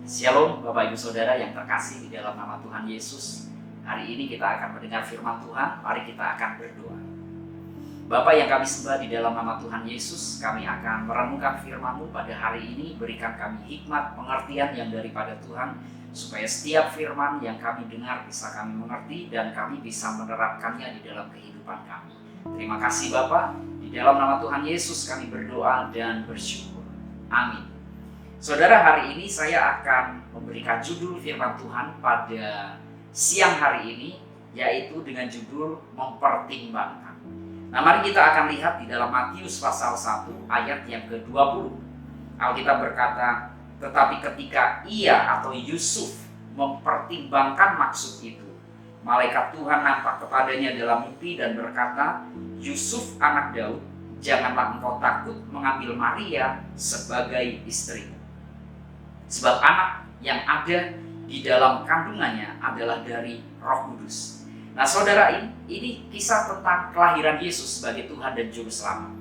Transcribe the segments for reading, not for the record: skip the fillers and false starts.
Shalom Bapak Ibu Saudara yang terkasih di dalam nama Tuhan Yesus. Hari ini kita akan mendengar firman Tuhan, mari kita akan berdoa. Bapa yang kami sembah di dalam nama Tuhan Yesus, kami akan merenungkan firman-Mu pada hari ini. Berikan kami hikmat, pengertian yang daripada Tuhan, supaya setiap firman yang kami dengar bisa kami mengerti dan kami bisa menerapkannya di dalam kehidupan kami. Terima kasih Bapa, di dalam nama Tuhan Yesus kami berdoa dan bersyukur. Amin. Saudara, hari ini saya akan memberikan judul firman Tuhan pada siang hari ini, yaitu dengan judul mempertimbangkan. Nah, mari kita akan lihat di dalam Matius pasal 1 ayat yang ke-20. Alkitab berkata, tetapi ketika ia atau Yusuf mempertimbangkan maksud itu, malaikat Tuhan nampak kepadanya dalam mimpi dan berkata, Yusuf anak Daud, janganlah engkau takut mengambil Maria sebagai istri. Sebab anak yang ada di dalam kandungannya adalah dari Roh Kudus. Nah saudara, ini kisah tentang kelahiran Yesus sebagai Tuhan dan Juru Selamat.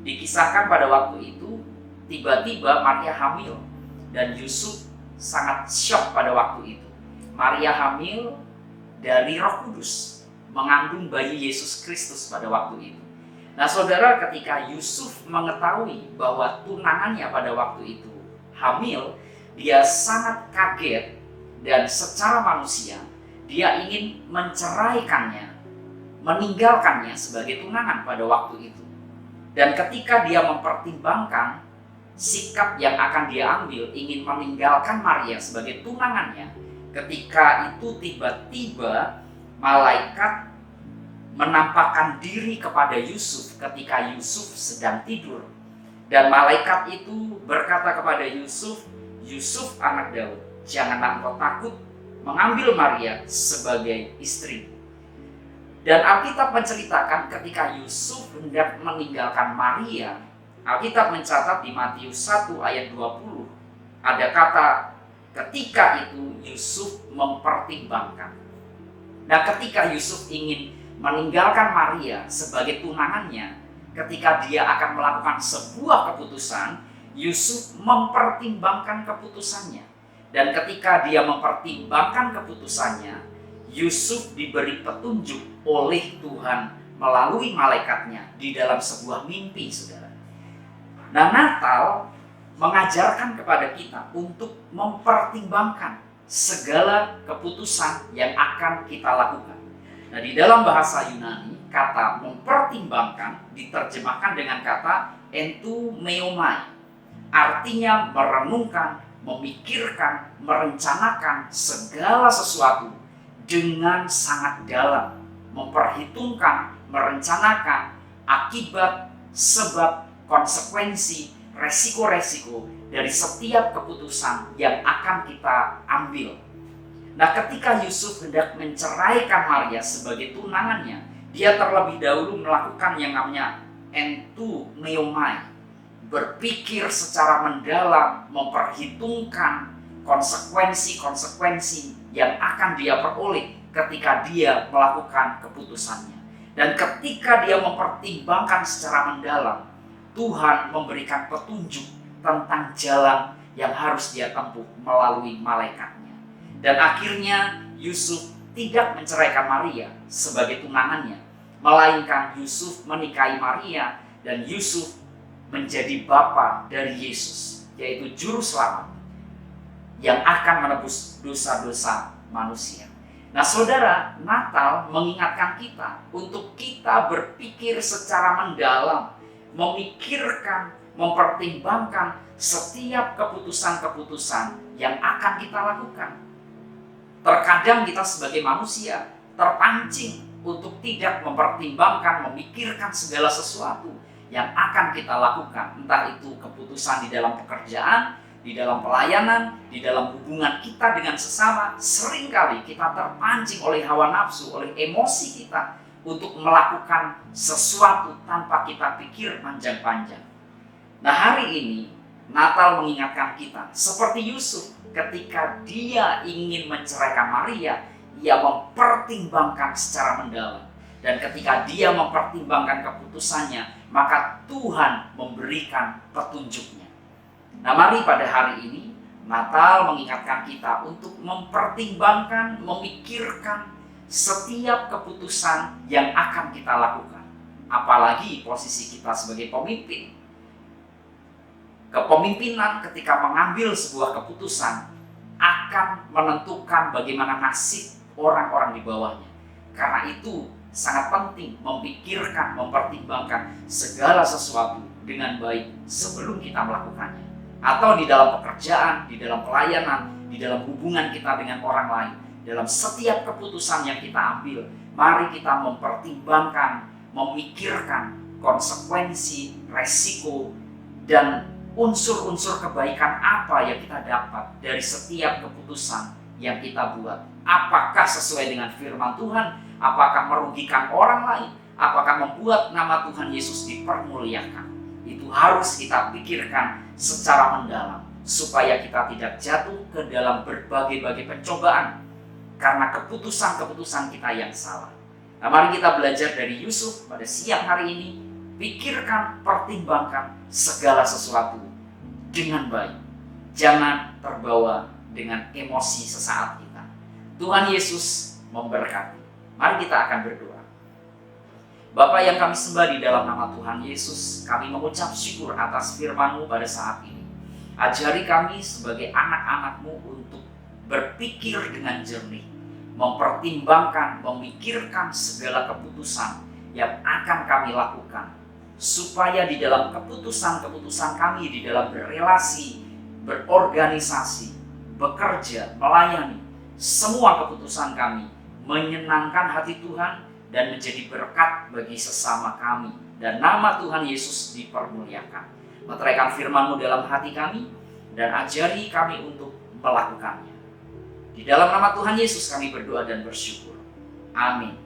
Dikisahkan pada waktu itu, tiba-tiba Maria hamil dan Yusuf sangat syok pada waktu itu. Maria hamil dari Roh Kudus, mengandung bayi Yesus Kristus pada waktu itu. Nah saudara, ketika Yusuf mengetahui bahwa tunangannya pada waktu itu hamil, dia sangat kaget dan secara manusia dia ingin menceraikannya, meninggalkannya sebagai tunangan pada waktu itu. Dan ketika dia mempertimbangkan sikap yang akan dia ambil, ingin meninggalkan Maria sebagai tunangannya, ketika itu tiba-tiba malaikat menampakkan diri kepada Yusuf ketika Yusuf sedang tidur. Dan malaikat itu berkata kepada Yusuf, Yusuf anak Daud, janganlah engkau takut mengambil Maria sebagai istri. Dan Alkitab menceritakan ketika Yusuf hendak meninggalkan Maria, Alkitab mencatat di Matius 1 ayat 20, ada kata ketika itu Yusuf mempertimbangkan. Nah ketika Yusuf ingin meninggalkan Maria sebagai tunangannya, ketika dia akan melakukan sebuah keputusan, Yusuf mempertimbangkan keputusannya. Dan ketika dia mempertimbangkan keputusannya, Yusuf diberi petunjuk oleh Tuhan melalui malaikatnya di dalam sebuah mimpi, saudara. Nah, Natal mengajarkan kepada kita untuk mempertimbangkan segala keputusan yang akan kita lakukan. Nah, di dalam bahasa Yunani, kata mempertimbangkan diterjemahkan dengan kata entumeomai. Artinya merenungkan, memikirkan, merencanakan segala sesuatu dengan sangat dalam. Memperhitungkan, merencanakan akibat, sebab, konsekuensi, resiko-resiko dari setiap keputusan yang akan kita ambil. Nah, ketika Yusuf hendak menceraikan Maria sebagai tunangannya, dia terlebih dahulu melakukan yang namanya entumeomai. Berpikir secara mendalam, memperhitungkan konsekuensi-konsekuensi yang akan dia peroleh ketika dia melakukan keputusannya. Dan ketika dia mempertimbangkan secara mendalam, Tuhan memberikan petunjuk tentang jalan yang harus dia tempuh melalui malaikatnya. Dan akhirnya Yusuf tidak menceraikan Maria sebagai tunangannya, melainkan Yusuf menikahi Maria dan Yusuf menjadi bapa dari Yesus, yaitu Juru Selamat yang akan menebus dosa-dosa manusia. Nah saudara, Natal mengingatkan kita untuk kita berpikir secara mendalam, memikirkan, mempertimbangkan setiap keputusan-keputusan yang akan kita lakukan. Terkadang kita sebagai manusia terpancing untuk tidak mempertimbangkan, memikirkan segala sesuatu yang akan kita lakukan, entah itu keputusan di dalam pekerjaan, di dalam pelayanan, di dalam hubungan kita dengan sesama. Seringkali kita terpancing oleh hawa nafsu, oleh emosi kita untuk melakukan sesuatu tanpa kita pikir panjang-panjang. Nah hari ini Natal mengingatkan kita, seperti Yusuf ketika dia ingin menceraikan Maria, ia mempertimbangkan secara mendalam. Dan ketika dia mempertimbangkan keputusannya, maka Tuhan memberikan petunjuknya. Nah mari pada hari ini Natal mengingatkan kita untuk mempertimbangkan, memikirkan setiap keputusan yang akan kita lakukan. Apalagi posisi kita sebagai pemimpin. Kepemimpinan ketika mengambil sebuah keputusan akan menentukan bagaimana nasib orang-orang di bawahnya. Karena itu sangat penting memikirkan, mempertimbangkan segala sesuatu dengan baik sebelum kita melakukannya. Atau di dalam pekerjaan, di dalam pelayanan, di dalam hubungan kita dengan orang lain. Dalam setiap keputusan yang kita ambil, mari kita mempertimbangkan, memikirkan konsekuensi, resiko, dan unsur-unsur kebaikan apa yang kita dapat dari setiap keputusan yang kita buat. Apakah sesuai dengan firman Tuhan? Apakah merugikan orang lain? Apakah membuat nama Tuhan Yesus dipermuliakan? Itu harus kita pikirkan secara mendalam supaya kita tidak jatuh ke dalam berbagai-bagai pencobaan karena keputusan-keputusan kita yang salah. Nah, mari kita belajar dari Yusuf pada siang hari ini. Pikirkan, pertimbangkan segala sesuatu dengan baik. Jangan terbawa dengan emosi sesaat kita. Tuhan Yesus memberkati. Mari kita akan berdoa. Bapa yang kami sembah di dalam nama Tuhan Yesus, kami mengucap syukur atas firman-Mu pada saat ini. Ajari kami sebagai anak-anak-Mu untuk berpikir dengan jernih, mempertimbangkan, memikirkan segala keputusan yang akan kami lakukan, supaya di dalam keputusan-keputusan kami, di dalam berrelasi, berorganisasi, bekerja, melayani, semua keputusan kami menyenangkan hati Tuhan dan menjadi berkat bagi sesama kami, dan nama Tuhan Yesus dipermuliakan. Meteraikan firman-Mu dalam hati kami dan ajari kami untuk melakukannya. Di dalam nama Tuhan Yesus kami berdoa dan bersyukur. Amin.